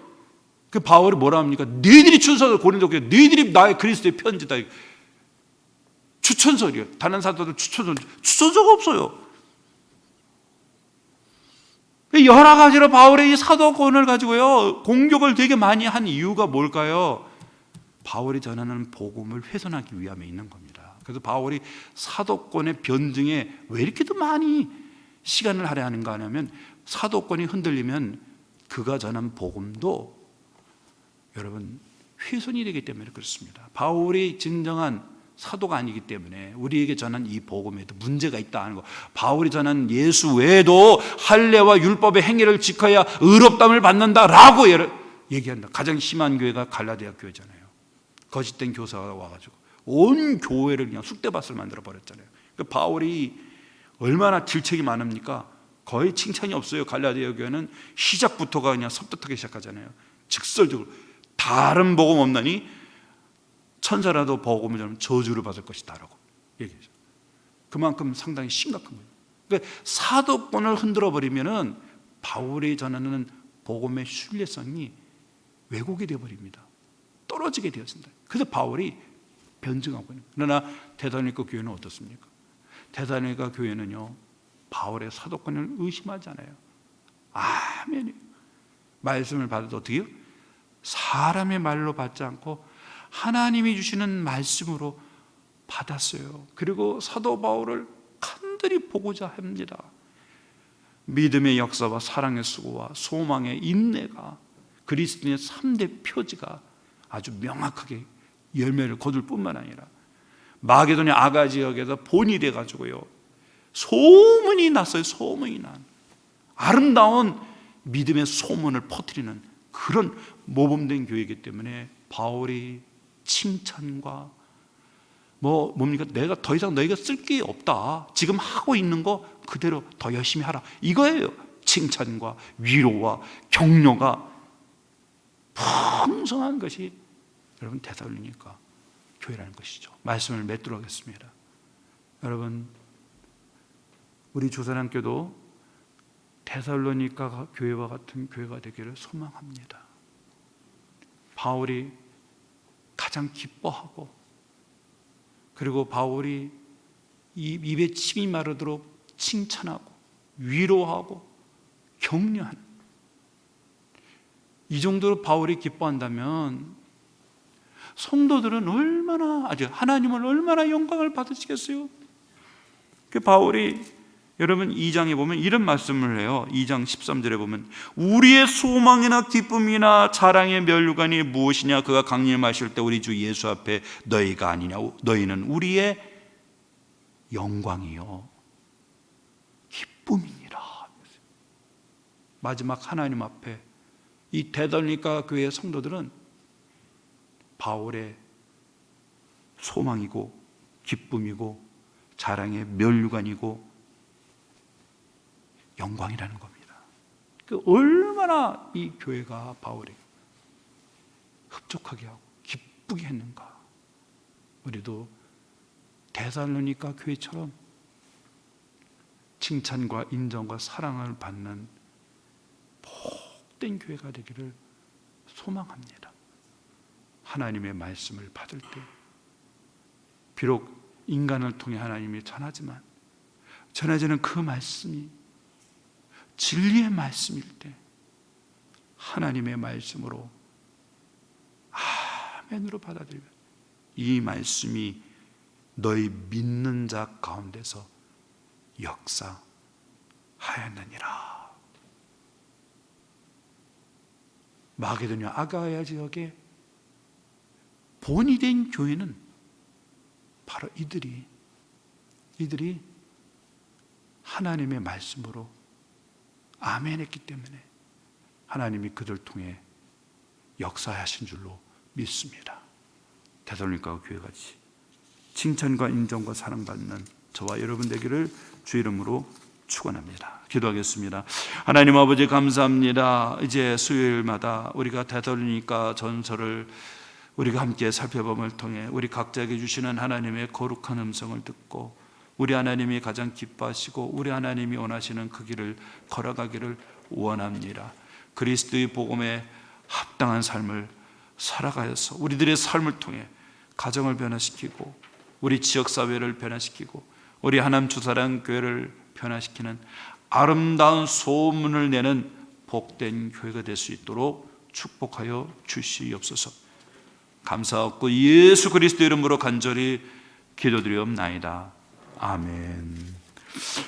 그 바울이 뭐라 합니까? 너희들이 추천서, 고린도 교회 너희들이 나의 그리스도의 편지다. 추천서리요. 다른 사도들 추천서가 없어요. 여러 가지로 바울의 이 사도권을 가지고요 공격을 되게 많이 한 이유가 뭘까요? 바울이 전하는 복음을 훼손하기 위함에 있는 겁니다. 그래서 바울이 사도권의 변증에 왜 이렇게도 많이 시간을 할애하는가 하면, 사도권이 흔들리면 그가 전한 복음도 여러분 훼손이 되기 때문에 그렇습니다. 바울이 진정한 사도가 아니기 때문에 우리에게 전한 이 복음에도 문제가 있다는 거. 바울이 전한 예수 외에도 할례와 율법의 행위를 지켜야 의롭다함을 받는다라고 얘기한다. 가장 심한 교회가 갈라디아 교회잖아요. 거짓된 교사가 와가지고 온 교회를 그냥 쑥대밭을 만들어 버렸잖아요. 그러니까 바울이 얼마나 질책이 많습니까? 거의 칭찬이 없어요. 갈라디아 교회는 시작부터가 그냥 섭섭하게 시작하잖아요. 직설적으로 다른 복음 없나니 천사라도 복음을 전하면 저주를 받을 것이다라고 얘기하죠. 그만큼 상당히 심각한 거예요. 그러니까 사도권을 흔들어 버리면은 바울이 전하는 복음의 신뢰성이 왜곡이 되어 버립니다. 떨어지게 되었습니다. 그래서 바울이 변증하고 있는 거예요. 그러나 데살로니가 교회는 어떻습니까? 데살로니가 교회는요 바울의 사도권을 의심하지 않아요. 아멘이에요. 말씀을 받아도 어떻게 해요? 사람의 말로 받지 않고 하나님이 주시는 말씀으로 받았어요. 그리고 사도 바울을 간절히 보고자 합니다. 믿음의 역사와 사랑의 수고와 소망의 인내가 그리스도인의 3대 표지가 아주 명확하게 열매를 거둘 뿐만 아니라 마게도냐 아가 지역에서 본이 돼가지고요 소문이 났어요. 소문이 난 아름다운 믿음의 소문을 퍼뜨리는 그런 모범된 교회이기 때문에 바울이 칭찬과 뭡니까? 내가 더 이상 너희가 쓸 게 없다. 지금 하고 있는 거 그대로 더 열심히 하라. 이거예요. 칭찬과 위로와 격려가 풍성한 것이 여러분 데살로니가 교회라는 것이죠. 말씀을 맺도록 하겠습니다. 여러분, 우리 조선한교도 데살로니가 교회와 같은 교회가 되기를 소망합니다. 바울이 가장 기뻐하고, 그리고 바울이 입에 침이 마르도록 칭찬하고 위로하고 격려하는, 이 정도로 바울이 기뻐한다면 성도들은 얼마나, 아주 하나님을 얼마나 영광을 받으시겠어요? 그 바울이 여러분 2장에 보면 이런 말씀을 해요. 2장 13절에 보면 우리의 소망이나 기쁨이나 자랑의 면류관이 무엇이냐? 그가 강림하실 때 우리 주 예수 앞에 너희가 아니냐? 너희는 우리의 영광이요 기쁨이니라. 마지막 하나님 앞에 이 데살로니가 교회의 성도들은 바울의 소망이고 기쁨이고 자랑의 면류관이고 영광이라는 겁니다. 얼마나 이 교회가 바울에게 흡족하게 하고 기쁘게 했는가. 우리도 데살로니가 교회처럼 칭찬과 인정과 사랑을 받는 복된 교회가 되기를 소망합니다. 하나님의 말씀을 받을 때 비록 인간을 통해 하나님이 전하지만 전해지는 그 말씀이 진리의 말씀일 때 하나님의 말씀으로 아멘으로 받아들이면 이 말씀이 너희 믿는 자 가운데서 역사하였느니라. 마게도냐 아가야 지역에 본이 된 교회는 바로 이들이 하나님의 말씀으로 아멘했기 때문에 하나님이 그들 통해 역사하신 줄로 믿습니다. 데살로니가 교회같이 칭찬과 인정과 사랑받는 저와 여러분 되기를 주 이름으로 축원합니다. 기도하겠습니다. 하나님 아버지 감사합니다. 이제 수요일마다 우리가 데살로니가 전서를 우리가 함께 살펴봄을 통해 우리 각자에게 주시는 하나님의 거룩한 음성을 듣고 우리 하나님이 가장 기뻐하시고 우리 하나님이 원하시는 그 길을 걸어가기를 원합니다. 그리스도의 복음에 합당한 삶을 살아가서 우리들의 삶을 통해 가정을 변화시키고 우리 지역사회를 변화시키고 우리 하나님 주사랑 교회를 변화시키는 아름다운 소문을 내는 복된 교회가 될 수 있도록 축복하여 주시옵소서. 감사하고 예수 그리스도 이름으로 간절히 기도드리옵나이다. 아멘.